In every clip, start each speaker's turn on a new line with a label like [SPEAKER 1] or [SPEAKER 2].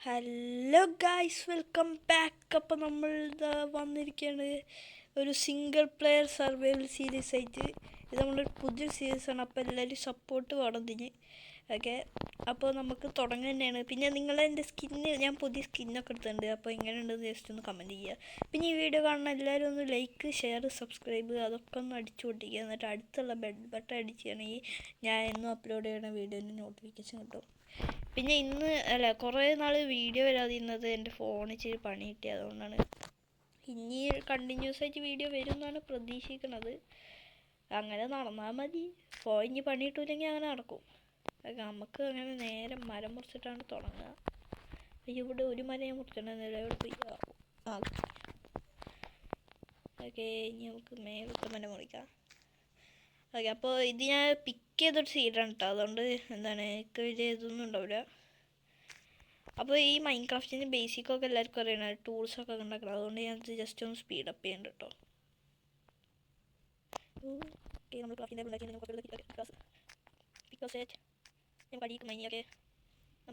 [SPEAKER 1] Hello guys, welcome back. അപ്പോൾ നമ്മൾ വന്നിരിക്കുകയാണ് ഒരു സിംഗിൾ പ്ലെയർ സർവൈവൽ സീരീസ് ആയിട്ട്. ഇത് നമ്മളൊരു പുതിയൊരു സീരീസാണ്, അപ്പോൾ എല്ലാവരും സപ്പോർട്ട് വേണം ഇതിന്. ഓക്കെ, അപ്പോൾ നമുക്ക് തുടങ്ങുക തന്നെയാണ്. പിന്നെ നിങ്ങൾ എൻ്റെ ഞാൻ പുതിയ സ്കിന്നൊക്കെ എടുത്തിട്ടുണ്ട്, അപ്പോൾ എങ്ങനെയുണ്ടെന്ന് ജസ്റ്റ് ഒന്ന് കമൻറ്റ് ചെയ്യുക. പിന്നെ ഈ വീഡിയോ കാണുന്ന എല്ലാവരും ഒന്ന് ലൈക്ക്, ഷെയർ, സബ്സ്ക്രൈബ് അതൊക്കെ ഒന്ന് അടിച്ചു പൊട്ടിക്കുക. എന്നിട്ട് അടുത്തുള്ള ബെൽ ബട്ടൺ അടിക്കുകയാണെങ്കിൽ ഞാൻ എന്നും അപ്ലോഡ് ചെയ്യുന്ന വീഡിയോൻ്റെ നോട്ടിഫിക്കേഷൻ കിട്ടും. പിന്നെ കുറേ നാൾ വീഡിയോ വരാതിരുന്നത് എൻ്റെ ഫോണിൽ ഇച്ചിരി പണി കിട്ടി, അതുകൊണ്ടാണ്. ഇനി കണ്ടിന്യൂസ് ആയിട്ട് വീഡിയോ വരും എന്നാണ് പ്രതീക്ഷിക്കുന്നത്. അങ്ങനെ നടന്നാൽ മതി. ഇനി പണി കിട്ടില്ലെങ്കിൽ അങ്ങനെ നടക്കും. നമുക്ക് അങ്ങനെ നേരെ മരം മുറിച്ചിട്ടാണ് തുടങ്ങുക. ഇവിടെ ഒരു മരം ഞാൻ മുറിച്ചിട്ടുണ്ടെന്നില്ല, ഇവിടെ പോയി ഓക്കെ. ഇനി നമുക്ക് മേലത്തെ മരം മുറിക്കാം. ഓക്കെ, അപ്പോൾ ഇത് ഞാൻ പിക്ക് ചെയ്തൊരു സീഡാണ് കേട്ടോ, അതുകൊണ്ട് വലിയ ഇതൊന്നും ഉണ്ടാവില്ല. അപ്പോൾ ഈ മൈൻക്രാഫ്റ്റിൻ്റെ ബേസിക്കൊക്കെ എല്ലാവർക്കും അറിയണം, ടൂൾസൊക്കെ ഉണ്ടാക്കണം. അതുകൊണ്ട് ഞാൻ ജസ്റ്റ് ഒന്ന് സ്പീഡപ്പ് ചെയ്യുന്നുണ്ട് കേട്ടോ. നമ്മൾ ക്രാഫ്റ്റിൻ്റെ ബിക്കോസ് ഞാൻ പഠിക്കും മൈനിയൊക്കെ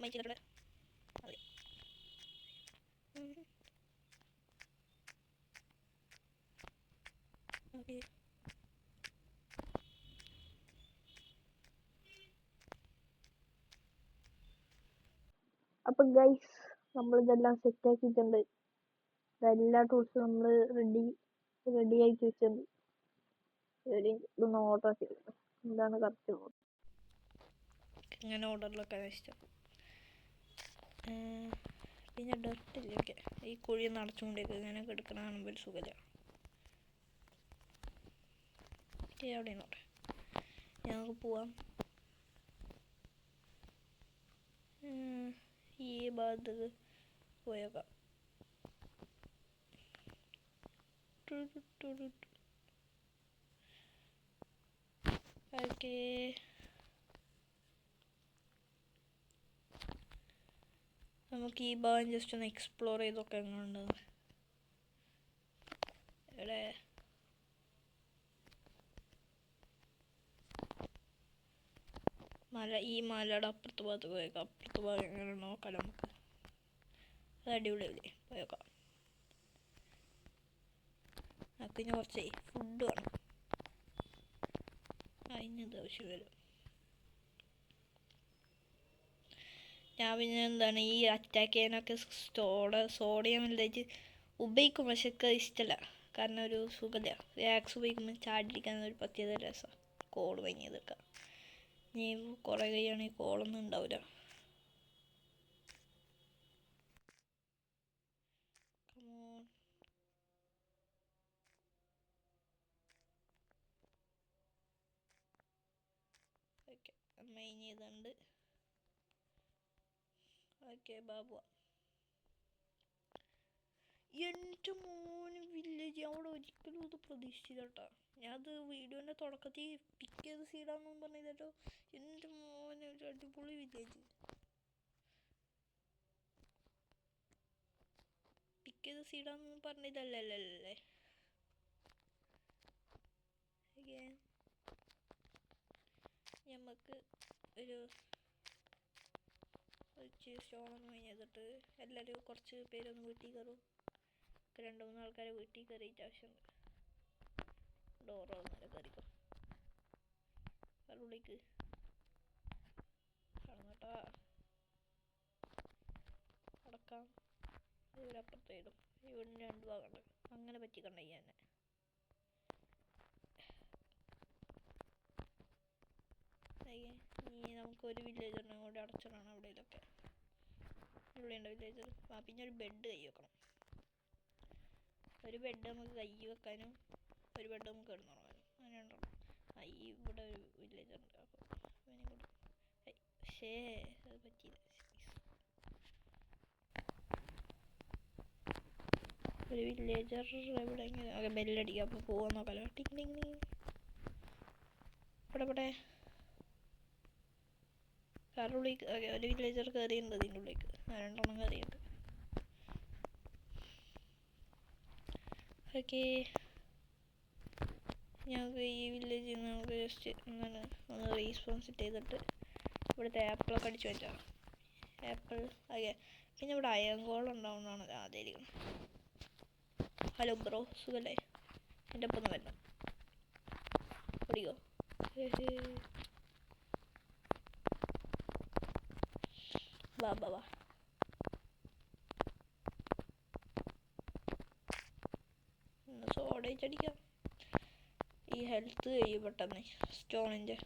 [SPEAKER 1] മൈൻ ചെയ്തിട്ടുണ്ട്. അതെ, ഓക്കെ. അപ്പം ഗൈസ്, നമ്മളിതെല്ലാം സെറ്റാക്കിയിട്ടുണ്ട്. എല്ലാ ടൂൾസും നമ്മൾ റെഡി ആക്കി വെച്ചിട്ടുണ്ട്. ഇതൊന്ന് ഓർഡർ ചെയ്തു, എന്താണ് കറക്റ്റ് ഓർഡർ. ഇങ്ങനെ ഓർഡറിലൊക്കെ ഇഷ്ടം. പിന്നെ ഡർട്ടില്ലൊക്കെ ഈ കുഴി നടച്ചുകൊണ്ടേക്ക് ഇങ്ങനെ കിടക്കണ കാണുമ്പോൾ ഒരു സുഖമില്ല. അവിടെ നോട്ടെ, ഞങ്ങൾക്ക് പോവാം. ഈ ഭാഗത്ത് പോയേക്കാം. ഓക്കെ, നമുക്ക് ഈ ഭാഗം ജസ്റ്റ് ഒന്ന് എക്സ്പ്ലോർ ചെയ്തൊക്കെ എങ്ങനെയുണ്ട്. ഇവിടെ ഈ മലയുടെ അപ്പുറത്ത് ഭാഗത്ത് പോയേക്കാം. അപ്പുറത്ത് ഭാഗം എങ്ങനെ നോക്കാം നമുക്ക്. അത് അടിപൊളിയല്ലേ, പോയേക്കാം. പിന്നെ കുറച്ച് ഫുഡ് വേണം, അതിനത് ആവശ്യം വരും. ഞാൻ പിന്നെ ഈ അറ്റാക്ക് ചെയ്യാനൊക്കെ സോഡിയം വലുതായിട്ട് ഉപയോഗിക്കും, പക്ഷെ ഒക്കെ ഇഷ്ടമല്ല. കാരണം ഒരു സുഖമില്ല. ആക്സ് ഉപയോഗിക്കുമ്പോൾ ചാടിയിരിക്കാൻ ഒരു പ്രത്യേക രസമാണ്. കോൾ വാങ്ങിയതൊക്കെ നീ കുറേ കഴിയുകയാണെങ്കിൽ കോളൊന്നും ഉണ്ടാവില്ല. ഓക്കെ, മെയിൻ ചെയ്തുണ്ട്. ഓക്കെ, ബാബു എൻ്റെ മോന് വില്ലേജ് അവിടെ ഒരിക്കലും ഇത് പ്രതീക്ഷിച്ചില്ല കേട്ടോ. ഞാനത് വീഡിയോൻ്റെ തുടക്കത്തിൽ പിക്ക് ചെയ്ത് സീഡാണെന്നും പറഞ്ഞിട്ടോ. എൻ്റെ മോന് ഒരു അടിപൊളി വില്ലേജ്. പിക്ക് ചെയ്ത് സീഡാണെന്ന് പറഞ്ഞിട്ടല്ലേ. നമുക്ക് ഒരു സ്റ്റോണൊന്ന് മൈൻ ചെയ്തിട്ട് എല്ലാവരും കുറച്ച് പേരൊന്ന് വീട്ടിൽ കയറും. 2-3 ആൾക്കാരെ വീട്ടിൽ കയറിയിട്ട് ആവശ്യമുണ്ട്. ഡോറോ നേരെ കയറിക്കോ, ഉള്ളിലേക്ക് കടന്നോട്ടാ. അടക്കാം. ഇവിടെ അപ്പുറത്ത് ഇടും. ഇവിടെ 2 ഭാഗമുണ്ട്, അങ്ങനെ പറ്റിക്കണ്ട ഞാൻ. ഇനി നമുക്കൊരു വില്ലേജറിനെ കൂടെ അടച്ചിടണം എവിടെയെങ്കിലൊക്കെ. ഇവിടെയുണ്ട് വില്ലേജർ. പിന്നെ ഒരു ബെഡ് കൈ വെക്കണം. ഒരു ബെഡ് നമുക്ക് കൈ വെക്കാനും ഒരു ബെഡ് നമുക്ക് കിടന്നുറങ്ങാനും അങ്ങനെ ഉണ്ടോ. ഇവിടെ ഒരു വില്ലേജർ ഉണ്ട്, അപ്പോൾ ഇവനും കൂടി. പക്ഷേ അത് പറ്റിയില്ല. ഒരു വില്ലേജർ എവിടെയെങ്കിലും. ഓക്കെ, ബെല്ലടിക്കുക. അപ്പോൾ പോകാൻ നോക്കാമല്ലോ. ടിങ് ടിങ് ടിങ്. ഇവിടെ കാറിൻ്റെ ഉള്ളിലേക്ക്. ഓക്കെ, ഒരു വില്ലേജർ കയറിയിട്ടുണ്ട് ഇതിൻ്റെ ഉള്ളിലേക്ക്. 2 കയറിയുണ്ട്. ഓക്കെ, ഞങ്ങൾക്ക് ഈ വില്ലേജിൽ നിന്ന് നമുക്ക് ജസ്റ്റ് ഒന്ന് റീസ്പോൺസ് ചെയ്തിട്ട് ഇവിടുത്തെ ആപ്പിളൊക്കെ അടിച്ചു വെച്ചാൽ ആപ്പിൾ. ഓക്കെ, പിന്നെ കഴിഞ്ഞാൽ ഇവിടെ അയങ്കോൾ ഉണ്ടാവുന്നതാണ് ആദ്യം. ഹലോ ബ്രോ, സുഖല്ലേ? എൻ്റെ ഒപ്പം ഒന്ന് വരണം. ഓടിക്കോ. വാ വാ വാ. സോഡ അടിക്കാം. ഈ ഹെൽത്ത് കഴിയും പെട്ടെന്ന് സ്റ്റോണിൻ്റെ.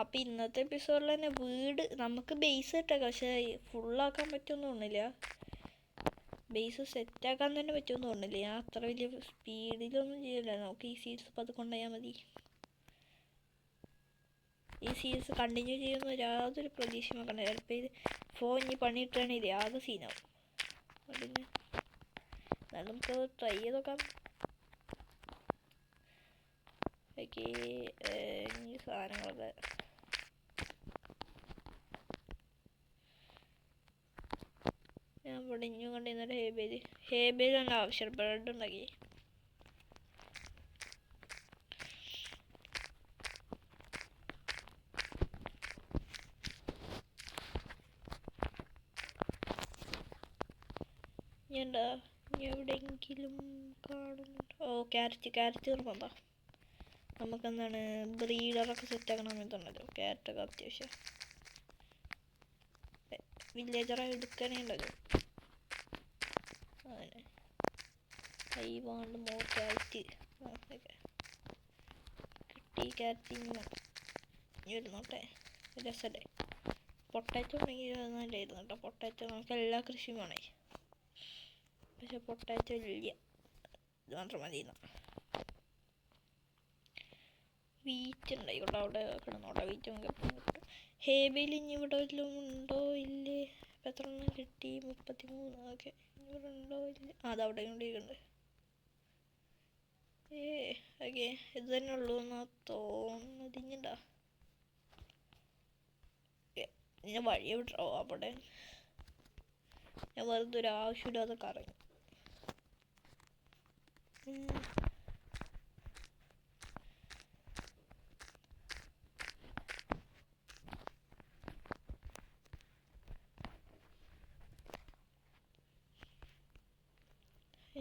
[SPEAKER 1] അപ്പം ഇന്നത്തെ എപ്പിസോഡിൽ തന്നെ വീട് നമുക്ക് ബേസ് ഇട്ടേക്കാം, പക്ഷേ ഫുള്ളാക്കാൻ പറ്റുമെന്ന് തോന്നുന്നില്ല. ബേസ് സെറ്റാക്കാൻ തന്നെ പറ്റുമെന്ന് തോന്നുന്നില്ല. ഞാൻ അത്ര വലിയ സ്പീഡിലൊന്നും ചെയ്യില്ല. നമുക്ക് ഈ സീരീസ് അപ്പം അത് കൊണ്ടുപോയാൽ മതി. ഈ സീരീസ് കണ്ടിന്യൂ ചെയ്യുന്ന യാതൊരു പ്രതീക്ഷയും വെക്കണ്ട. ചിലപ്പോൾ ഇത് ഫോൺ ഇനി പണിയിട്ടാണെങ്കിൽ ആകെ സീനാവും. അതിന് എന്നാലും നമുക്ക് ട്രൈ ചെയ്ത് നോക്കാം. ഓക്കെ, ഈ സാധനങ്ങളൊക്കെ ഞാൻ ഇവിടെ ഇനിയും കണ്ടിരുന്ന ഹേബേലാണ് ആവശ്യം. ബ്രെഡ് ഉണ്ടാക്കി. എന്താ എവിടെയെങ്കിലും കാണുന്നുണ്ട്? ഓ, ക്യാരറ്റ് നിർബന്ധ. നമുക്കെന്താണ് ബ്രീഡറൊക്കെ സെറ്റാക്കണം എന്നുണ്ടല്ലോ. ക്യാരറ്റൊക്കെ അത്യാവശ്യം വില്ലേജറൊക്കെ എടുക്കണേ ഉണ്ടല്ലോ. അങ്ങനെ ഐ വാണ്ട് മോർ ക്യാരറ്റ്. കിട്ടി ക്യാരറ്റ്. ഇനി വരുന്നോട്ടെ, രസമല്ലേ? പൊട്ടാറ്റോ ഉണ്ടെങ്കിൽ നല്ലതായിരുന്നു കേട്ടോ. പൊട്ടാറ്റോ നമുക്ക് എല്ലാ കൃഷിയും വേണേ, പക്ഷെ പൊട്ടാറ്റോ ഇല്ല. ഇത് മാത്രം മതി. വീറ്റ് ഉണ്ടായിക്കോട്ടെ, അവിടെ കിടന്നോട്ടെ. വീറ്റ് നമുക്ക് എപ്പോഴും കിട്ടും. ഹേബയിൽ ഇനി ഇവിടെ വല്ലതും ഉണ്ടോ ഇല്ലേ? ഇപ്പം എത്ര എണ്ണം കിട്ടി? 33. ഓക്കെ, ഇവിടെ ഉണ്ടോ ഇല്ല? അതവിടെ കൊണ്ടിരിക്കുന്നുണ്ട്. ഓക്കെ, ഇത് തന്നെ ഉള്ളൂ എന്നാ തോന്നുന്നത്. ഇനിണ്ടാ ഇങ്ങനെ വഴി വിട്ടോ. അവിടെ ഞാൻ വെറുതെ ഒരു ആവശ്യമില്ലാതെ കറങ്ങി.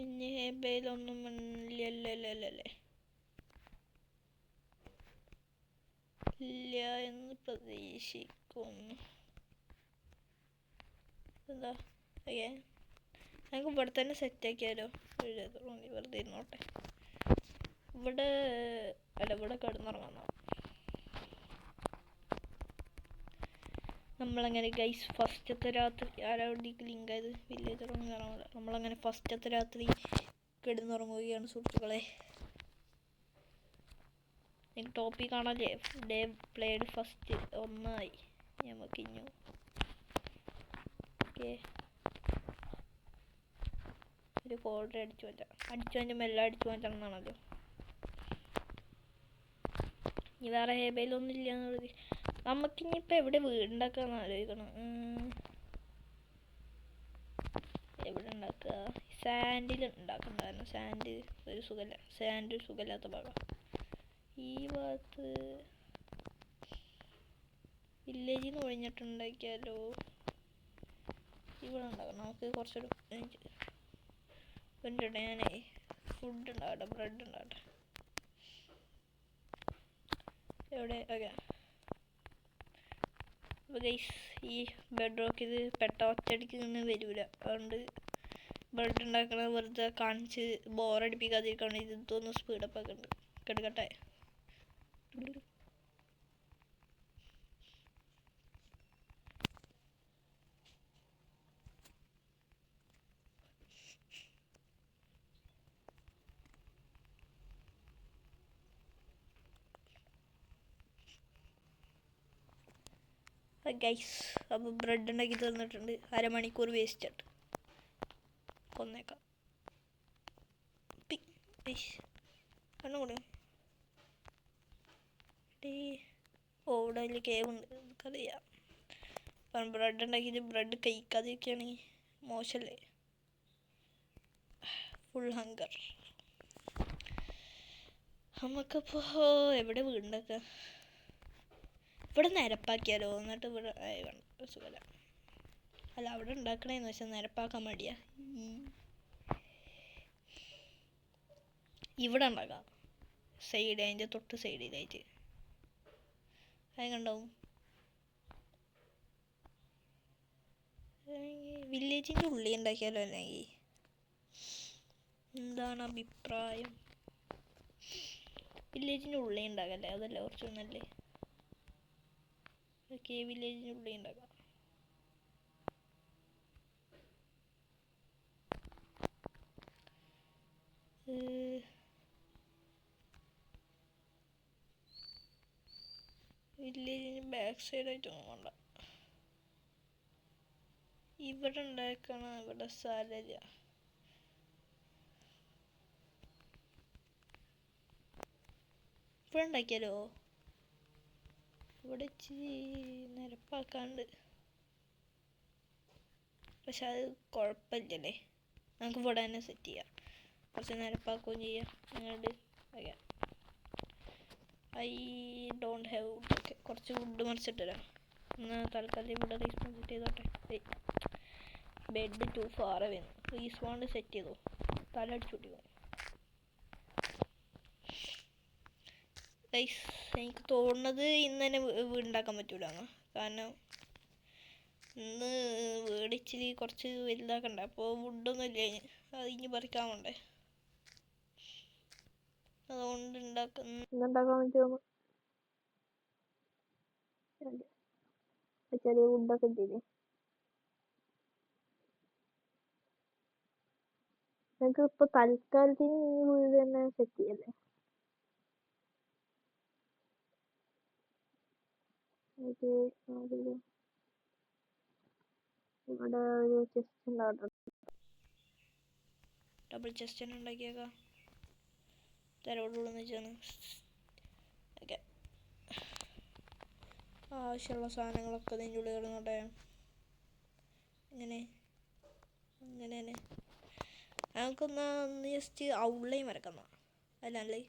[SPEAKER 1] ഇനി ഹേബയിലൊന്നും ഇല്ലല്ലേ? ഇല്ല എന്ന് പ്രതീക്ഷിക്കുന്നു. എന്താ ഓക്കെ, ഞങ്ങൾക്ക് ഇവിടെ തന്നെ സെറ്റാക്കിയാലോ? വെറുതെ ഇരുന്നോട്ടെ. ഇവിടെ കിടന്നുറങ്ങാം നമ്മളങ്ങനെ. ഗൈസ്, ഫസ്റ്റത്തെ രാത്രി ആരോടേക്ക് ലിങ്ക് ആയത് വില്ലേജറൊന്നും കാണാൻ. നമ്മളങ്ങനെ ഫസ്റ്റത്തെ രാത്രി കിടന്നുറങ്ങുകയാണ് സുഹൃത്തുക്കളെ. എനിക്ക് ടോപ്പിൽ കാണാല്ലേ? ഡേ പ്ലേഡ് ഫസ്റ്റ് 1 നമുക്ക് ഇഞ്ഞു. ഓക്കെ, ഒരു ഫോൾഡർ അടിച്ചു മാറ്റാം മെല്ലെ അടിച്ചു മാറ്റണം എന്നാണല്ലോ. ഇനി വേറെ ഹേബയിലൊന്നും ഇല്ല എന്നുള്ളത്. നമുക്കിനിയിപ്പോൾ എവിടെ വീടുണ്ടാക്കാന്ന് ആലോചിക്കണം. എവിടെ ഉണ്ടാക്കുക? സാൻഡിൽ ഉണ്ടാക്കണ്ടായിരുന്നു. സാൻഡ് ഒരു സുഖമില്ലാത്ത ഭാഗം. ഈ ഭാഗത്ത് വില്ലേജിൽ നിന്ന് ഒഴിഞ്ഞിട്ടുണ്ടാക്കിയാലോ? ഇവിടെ ഉണ്ടാക്കണം. നമുക്ക് കുറച്ചൊരു ഞാനേ ഫുഡ് ഉണ്ടാകട്ടെ, ബ്രെഡ് ഉണ്ടാകട്ടെ. എവിടെ? ഓക്കെ. അപ്പോൾ ഗൈസ്, ഈ ബെഡ് റോക്ക് ഇത് ഒറ്റയടിക്ക് ഇങ്ങനെ വരില്ല. അതുകൊണ്ട് ബ്രെഡ് ഉണ്ടാക്കണത് വെറുതെ കാണിച്ച് ബോറടിപ്പിക്കാതിരിക്കണം. ഇതൊന്ന് സ്പീഡപ്പ് ഒക്കെ ഉണ്ട്. കിടക്കട്ടെ. ഗൈസ്, അപ്പോൾ ബ്രെഡ് ഉണ്ടാക്കി തന്നിട്ടുണ്ട്. അരമണിക്കൂർ വേസ്റ്റ് ആയിട്ട് കൊന്നേക്കാം. കണ്ണുകൂടെ ഓ, ഇവിടെ വലിയ കേവുണ്ട്, നമുക്കറിയാം. അപ്പം ബ്രെഡ് ഉണ്ടാക്കിയിട്ട് ബ്രെഡ് കഴിക്കാതിരിക്കുകയാണെങ്കിൽ മോശമല്ലേ? Full hunger. നമുക്കപ്പോൾ എവിടെ വീടുണ്ടാക്കുക? ഇവിടെ നിരപ്പാക്കിയാലോ? എന്നിട്ട് ഇവിടെ സുഖമല്ല. അല്ല അവിടെ ഉണ്ടാക്കണേന്ന് വെച്ചാൽ നിരപ്പാക്കാൻ മടിയാ. ഇവിടെ ഉണ്ടാക്കാം, സൈഡ്, അതിൻ്റെ തൊട്ട് സൈഡിലായിട്ട്. അത് കണ്ടാവും. വില്ലേജിൻ്റെ ഉള്ളിൽ ഉണ്ടാക്കിയാലോ? അല്ലെങ്കിൽ എന്താണ് അഭിപ്രായം? വില്ലേജിൻ്റെ ഉള്ളിൽ ഉണ്ടാക്കല്ലേ, അതല്ലേ കുറച്ച് നല്ലേ. ഓക്കെ, വില്ലേജിൻ്റെ ഉള്ളിൽ ഉണ്ടാക്കാം. വില്ലേജിന് ബാക്ക് സൈഡായിട്ടൊന്നും വേണ്ട, ഇവിടെ ഉണ്ടാക്കണം. ഇവിടെ സ്ഥലമില്ല. ഇവിടെ ഉണ്ടാക്കിയാലോ? ഇവിടെ ഇച്ചിരി നിരപ്പാക്കാണ്ട്, പക്ഷെ അത് കുഴപ്പമില്ലല്ലേ. നമുക്ക് ഇവിടെ തന്നെ സെറ്റ് ചെയ്യാം, കുറച്ച് നിരപ്പാക്കുകയും ചെയ്യാം. അങ്ങോട്ട് okay. I don't have wood. Okay, കുറച്ച് വുഡ് മറിച്ചിട്ട് തരാം. എന്നാൽ തൽക്കാലം ഇവിടെ റീസ്പോൺ സെറ്റ് ചെയ്തോട്ടെ. ബെഡ് ടു ഫാർ വേണം. റീസ്പോണ്ട് സെറ്റ് ചെയ്തോ, തല അടിച്ചുപിടിക്കും. എനിക്ക് തോന്നുന്നത് ഇന്ന് തന്നെ വീടുണ്ടാക്കാൻ പറ്റൂലെന്ന്. കാരണം ഇന്ന് വീട് ഇച്ചിരി കുറച്ച് വലുതാക്കണ്ടേ, അപ്പോൾ വുഡൊന്നും ഇല്ല, അത് ഇനി പറിക്കാൻ വേണ്ടേ. അതുകൊണ്ട് ഉണ്ടാക്കാൻ പറ്റുമോ? ചെറിയ വുഡൊക്കെ ചെയ്തേ. നമുക്ക് ഇപ്പൊ തൽക്കാലത്തിന് ഈ വീട് തന്നെ സെറ്റ് ചെയ്യല്ലേ. ഇവിടെ ഒരു ചെസ്റ്റ് ഉണ്ടാവട്ടെ, ഡബിൾ ചെസ്റ്റ് തന്നെ ഉണ്ടാക്കിയേക്കാം. തരോടുകൂടെന്ന് വെച്ചാണ്. ഓക്കെ, ആവശ്യമുള്ള സാധനങ്ങളൊക്കെ ഇതിൻ്റെ ഉള്ളിൽ കിടന്നോട്ടെ. ഇങ്ങനെ അങ്ങനെ തന്നെ നമുക്കൊന്ന് ജസ്റ്റ് ഔട്ട്ലൈൻ വരക്കാം. അല്ലേ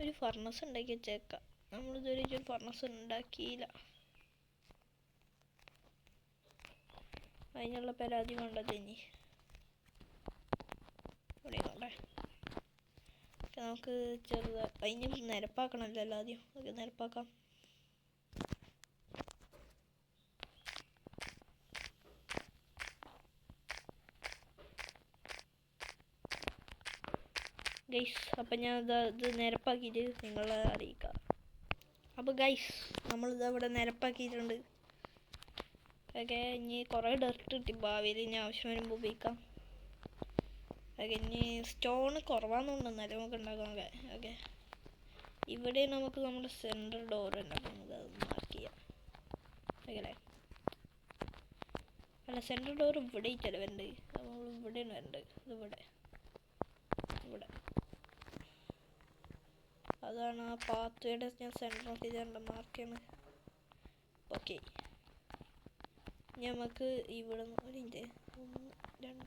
[SPEAKER 1] ഒരു ഫർണസ് ഉണ്ടാക്കി വെച്ചേക്കാം. നമ്മളിതുവരെ ഒരു ഫർണസ് ഉണ്ടാക്കിയില്ല, അതിനുള്ള പരാതി വേണ്ടത് ഇനി ഇവിടെ കൊണ്ടേ. നമുക്ക് അതിന് നിരപ്പാക്കണമല്ലോ ആദ്യം. ഓക്കെ, നിരപ്പാക്കാം. ഗൈസ്, അപ്പം ഞാൻ ഇത് നിരപ്പാക്കിയിട്ട് നിങ്ങളെ അറിയിക്കാം. അപ്പോൾ ഗൈസ്, നമ്മളിത് അവിടെ നിരപ്പാക്കിയിട്ടുണ്ട്. ഓക്കെ, ഇനി കുറേ ഡർട്ട് കിട്ടി, ഭാവിയിൽ ഇനി ആവശ്യം വരുമ്പോൾ ഉപയോഗിക്കാം. ഓക്കെ, ഇനി സ്റ്റോണ് കുറവാണെന്നുണ്ടെന്നാലും നമുക്ക് ഉണ്ടാക്കാം. ഓക്കെ, ഇവിടെ നമുക്ക് നമ്മുടെ സെൻട്രൽ ഡോർ ഉണ്ടാക്കാം. നമുക്ക് അത് മാർക്ക് ചെയ്യാം. ഓക്കെ അല്ലേ? അല്ല, സെൻട്രൽ ഡോർ ഇവിടെ ഇട്ടല്ല വരണ്ട്, നമ്മൾ ഇവിടെയാണ് വരണ്ട്. ഇവിടെ ഇവിടെ അതാണ് ആ പാത്വേയുടെ ഞാൻ സെൻറ്റർ ഓഫ് ചെയ്ത് മാർക്ക് ചെയ്യണം. ഓക്കെ, നമുക്ക് ഇവിടെ നിന്ന് ഒരു 1 2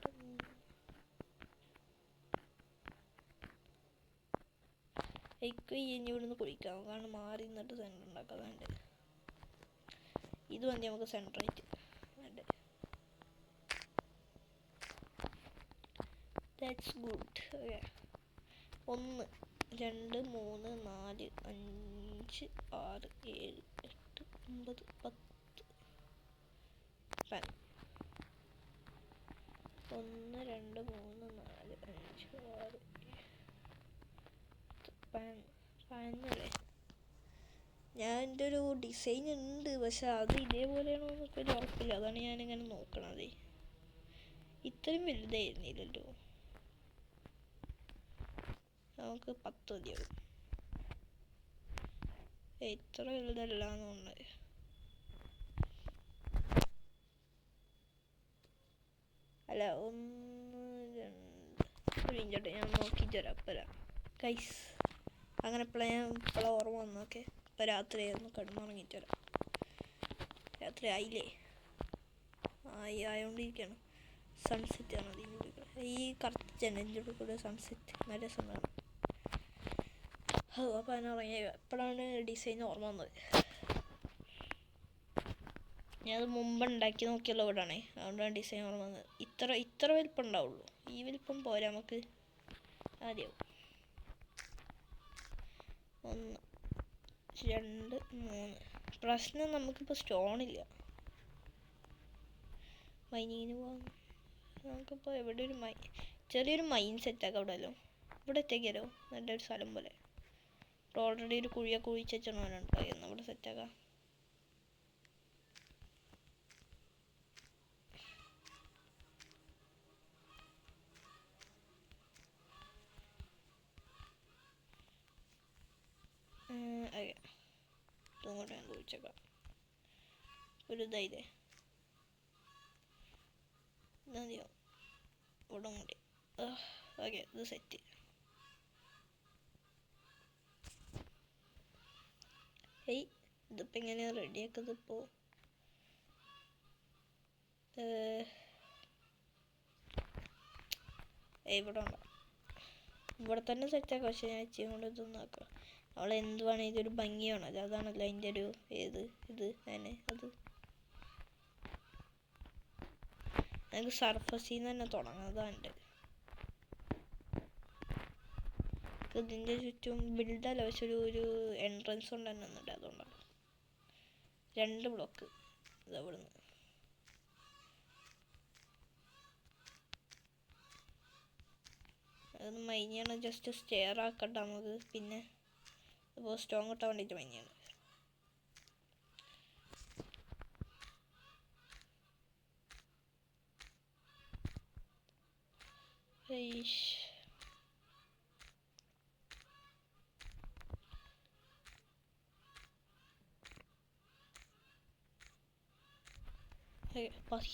[SPEAKER 1] 3 ഇനി ഇവിടെ നിന്ന് കുഴിക്കാം. കാരണം മാറി നിന്നിട്ട് സെൻറ്റർ ഉണ്ടാക്കാം. വേണ്ട, ഇത് മതി നമുക്ക് സെൻറ്റർ ആയിട്ട് വേണ്ട. That's good. Okay, 1 2 3 4 5 6 7 8 9 10 pan. 1 2 3 4 5 6 pan. പാനല്ലേ, ഞാൻ എൻ്റെ ഒരു ഡിസൈൻ ഉണ്ട്, പക്ഷെ അത് ഇതേപോലെയാണോ എന്നൊക്കെ ഒരു ഉറപ്പില്ല. അതാണ് ഞാനിങ്ങനെ നോക്കണത്. ഇത്രയും വലുതായിരുന്നില്ലല്ലോ. നമുക്ക് 10 മതിയാവും. ഇത്ര വലുതല്ലാന്ന് തോന്നുന്നത്. അല്ല, 1 2 ഒരു മിനിറ്റ് ഞാൻ നോക്കിയിട്ട് വരാം. അപ്പരാ ഗൈസ്, അങ്ങനെ ഇപ്പോഴാണ് ഓർമ്മ വന്നു. ഓക്കെ, ഇപ്പോൾ രാത്രിയായിരുന്നു, കിടന്നുറങ്ങിയിട്ട് വരാം. രാത്രി ആയില്ലേ? ആയോണ്ടിരിക്കുകയാണ്. സൺസെറ്റ് ആണ് അതിൻ്റെ ഉള്ളിൽ. ഈ കറക്റ്റ് ജനലിൻ്റെ ഉള്ളിൽ കൂടെ സൺസെറ്റ് നല്ല രസമാണ്. അപ്പോൾ അതിനിറങ്ങിയ എപ്പോഴാണ് ഡിസൈൻ ഓർമ്മ വന്നത്. ഞാനത് മുമ്പ് ഉണ്ടാക്കി നോക്കിയുള്ള വീടാണേ, അതുകൊണ്ടാണ് ഡിസൈൻ ഓർമ്മ വന്നത്. ഇത്ര വലിപ്പം ഉണ്ടാവുള്ളൂ, ഈ വലിപ്പം പോരാ നമുക്ക്. ആദ്യം 1 2 3. പ്രശ്നം നമുക്കിപ്പോൾ സ്റ്റോണില്ല. മൈനിങ്ങിന് പോകാം. നമുക്കിപ്പോൾ എവിടെ ഒരു ചെറിയൊരു മൈൻ സെറ്റാക്കാം. ഇവിടെ എത്തേക്കാലോ, നല്ലൊരു സ്ഥലം പോലെ. ഓൾറെഡി ഒരു കുഴിച്ചെണ്ണുണ്ട്, ഇവിടെ സെറ്റാക്കാം. ഇങ്ങോട്ട് ഞാൻ കുഴിച്ചേക്കാം. ഒരു ഇതായില്ലേ, മതിയോ? ഇവിടെ കൂടി ഓക്കെ, ഇത് സെറ്റ്. ഇതിപ്പോൾ എങ്ങനെയാണ് റെഡിയാക്കുന്നത്? ഇപ്പോൾ ഇവിടെ തന്നെ സെറ്റാക്കാം. പക്ഷെ ഞാൻ ഇച്ചിരി കൊണ്ട് ഇതൊന്നും ആക്കാം. എന്തുവാണ് ഇതൊരു ഭംഗിയാണല്ലോ, അതാണല്ലോ അതിൻ്റെ ഒരു ഇത് തന്നെ. അത് നമുക്ക് സർഫസിൽ നിന്ന് തന്നെ തുടങ്ങുന്നതാണ്ട്. ഇതിൻ്റെ ചുറ്റും ബിൽഡല്ല, പക്ഷെ ഒരു എൻട്രൻസ് കൊണ്ട് തന്നെ ഒന്നുണ്ട്. അതുകൊണ്ടാണ് 2 ബ്ലോക്ക് ഇതവിടുന്ന്. അതൊന്ന് മൈനിയാണ്, ജസ്റ്റ് സ്റ്റെയർ ആക്കട്ടെ നമുക്ക്. പിന്നെ ഇപ്പോൾ സ്റ്റോൺ കിട്ടാൻ വേണ്ടിയിട്ട് മൈനിയാണ്.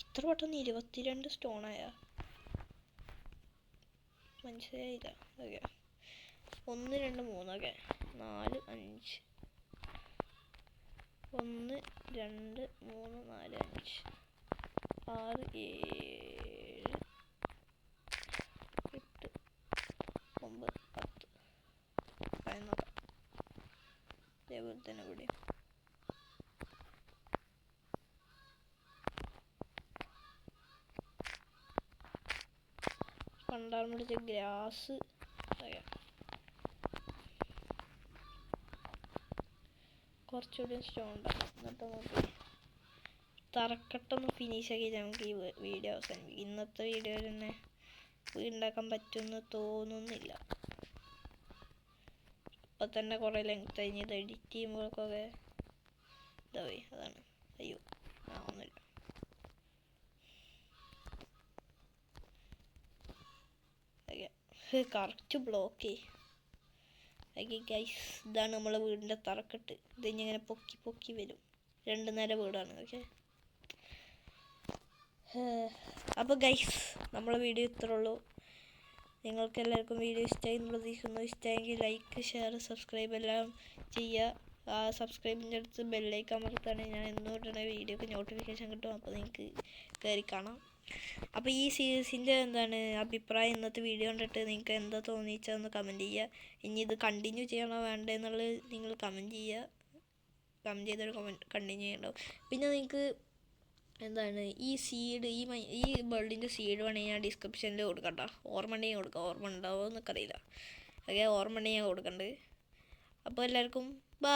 [SPEAKER 1] ഇത്ര പെട്ടെന്ന് 22 സ്റ്റോണായ മനസ്സിലായില്ല. ഓക്കെ, 1 2 3. ഓക്കെ, 4 5. 1 2 3 4 5 6 7 8 9 10. നോക്കാം, അതേപോലെ തന്നെ ഇവിടെ. പണ്ടാണ് പിടിച്ച ഗ്രാസ്. കുറച്ചുകൂടി സ്റ്റോൺ ഉണ്ടാക്കാം. എന്നിട്ട് നമുക്ക് തറക്കട്ടൊന്ന് ഫിനിഷ് ആക്കി നമുക്ക് ഈ വീഡിയോ അവസാനിപ്പിക്കും. ഇന്നത്തെ വീഡിയോയിൽ തന്നെ വീടുണ്ടാക്കാൻ പറ്റുമെന്ന് തോന്നുന്നില്ല. അപ്പം തന്നെ കുറേ ലെങ്ത് കഴിഞ്ഞ് ഇത് എഡിറ്റ് ചെയ്യുമ്പോഴൊക്കെ ഇതായി. അതാണ് അയ്യോ ഒന്നുമില്ല. Correct block. ഓക്കെ ഗൈസ്, ഇതാണ് നമ്മളെ വീടിൻ്റെ തറക്കെട്ട്. ഇതിങ്ങനെ പൊക്കി വരും. 2 നില വീടാണ്. ഓക്കെ, അപ്പോൾ ഗൈസ് നമ്മളെ വീഡിയോ ഇത്രേ ഉള്ളൂ. നിങ്ങൾക്ക് എല്ലാവർക്കും വീഡിയോ ഇഷ്ടമായി എന്ന് പ്രതീക്ഷിക്കുന്നു. ഇഷ്ടമായെങ്കിൽ ലൈക്ക്, ഷെയർ, സബ്സ്ക്രൈബ് എല്ലാം ചെയ്യുക. ആ സബ്സ്ക്രൈബിൻ്റെ അടുത്ത് ബെല്ലൈക്കൺ അമർത്തുകയാണെങ്കിൽ ഞാൻ എന്നോട്ടുള്ള വീഡിയോക്ക് നോട്ടിഫിക്കേഷൻ കിട്ടും. അപ്പോൾ നിങ്ങൾക്ക് കയറി കാണാം. അപ്പോൾ ഈ സീരീസിൻ്റെ അഭിപ്രായം ഇന്നത്തെ വീഡിയോ കണ്ടിട്ട് നിങ്ങൾക്ക് എന്താ തോന്നിച്ചതെന്ന് കമൻറ്റ് ചെയ്യുക. ഇനി ഇത് കണ്ടിന്യൂ ചെയ്യണോ വേണ്ടേ എന്നുള്ളത് നിങ്ങൾ കമൻറ്റ് ചെയ്യുക. കമൻറ്റ് ചെയ്തൊരു കണ്ടിന്യൂ ചെയ്യണ്ടാവും. പിന്നെ നിങ്ങൾക്ക് ഈ സീഡ് ഈ ബൾഡിൻ്റെ സീഡ് വേണമെങ്കിൽ ഞാൻ ഡിസ്ക്രിപ്ഷനിൽ കൊടുക്കാം കേട്ടോ. ഓർമ്മ ഉണ്ടെങ്കിൽ കൊടുക്കാം. ഓർമ്മ ഉണ്ടാവുമോ എന്നൊക്കെ അറിയില്ല. ഓക്കെ, ഓർമ്മ ഉണ്ടെങ്കിൽ ഞാൻ കൊടുക്കുന്നുണ്ട്. അപ്പോൾ എല്ലാവർക്കും ബൈ.